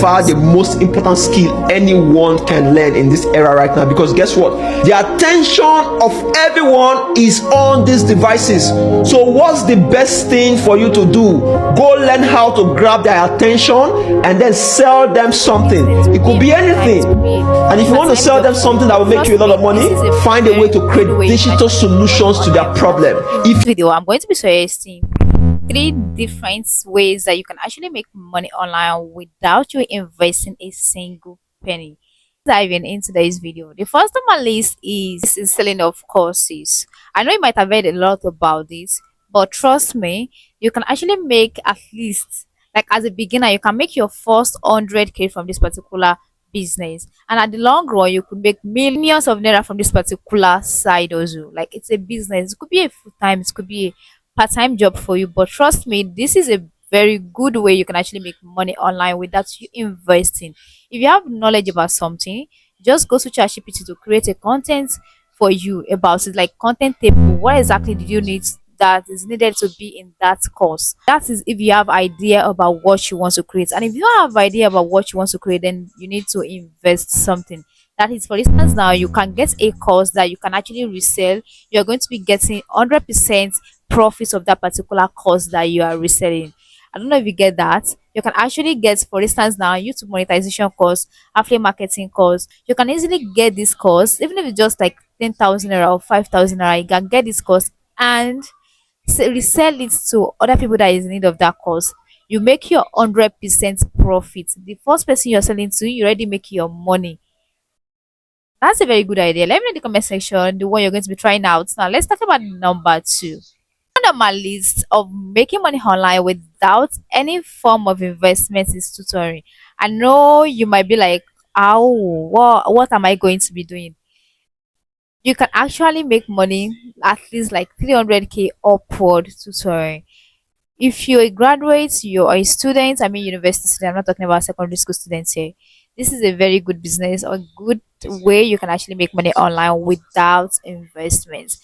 far the most important skill anyone can learn in this era right now, because guess what, the attention of everyone is on these devices. So what's the best thing for you to do? Go learn how to grab their attention and then sell them something. It could be anything. And if you want to sell them something that will make you a lot of money, find a way to create digital solutions to their problem. If video, I'm going to be suggesting 3 different ways that you can actually make money online without you investing a single penny. Diving into today's video, the first on my list is selling of courses. I know you might have heard a lot about this, but trust me, you can actually make at least, like as a beginner, you can make your first 100k from this particular business, and at the long run you could make millions of naira from this particular side also. Like, it's a business, it could be a full-time, it could be a part-time job for you, but trust me, this is a very good way you can actually make money online without you investing. If you have knowledge about something, just go to ChatGPT to create a content for you about it, like content table. What exactly did you need that is needed to be in that course? That is if you have idea about what you want to create. And if you don't have idea about what you want to create, then you need to invest something. That is, for instance, now you can get a course that you can actually resell. You're going to be getting 100% profits of that particular course that you are reselling. I don't know if you get that. You can actually get, for instance, now YouTube monetization course, affiliate marketing course. You can easily get this course, even if it's just like 10,000 naira or 5,000 naira. You can get this course and resell it to other people that is in need of that course. You make your 100% profit. The first person you're selling to, you already make your money. That's a very good idea. Let me know in the comment section the one you're going to be trying out. Now let's talk about number 2 on my list of making money online without any form of investment is tutoring. I know you might be like, oh, what am I going to be doing? You can actually make money at least like 300k upward tutoring. If you're a graduate, you're a student, I mean university student, I'm not talking about secondary school students here. This is a very good business or good way you can actually make money online without investment.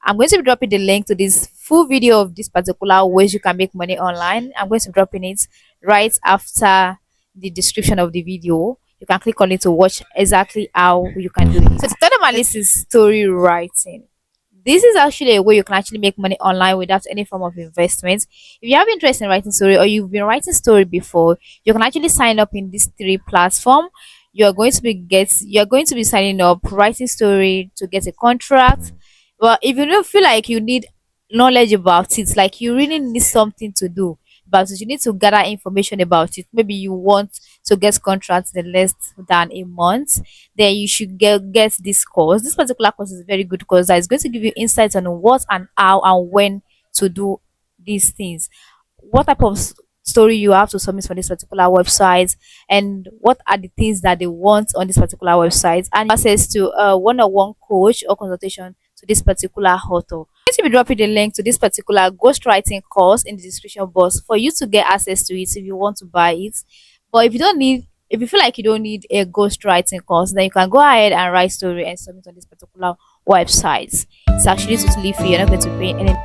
I'm going to be dropping the link to this full video of this particular ways you can make money online. I'm going to be dropping it right after the description of the video. You can click on it to watch exactly how you can do it. So the third on my list is story writing. This is actually a way you can actually make money online without any form of investment. If you have interest in writing story or you've been writing story before, you can actually sign up in these 3 platform. You're going to be signing up, writing story to get a contract. Well, if you don't feel like you need knowledge about it, like you really need something to do about it, you need to gather information about it. Maybe you want to get contracts in less than a month, then you should get this course. This particular course is a very good course that is going to give you insights on what and how and when to do these things. What type of story you have to submit for this particular website, and what are the things that they want on this particular website, and access to a one-on-one coach or consultation to this particular author. I'm going to be dropping the link to this particular ghostwriting course in the description box for you to get access to it if you want to buy it. But if you feel like you don't need a ghostwriting course, then you can go ahead and write story and submit on this particular website. It's actually totally free. You're not going to pay any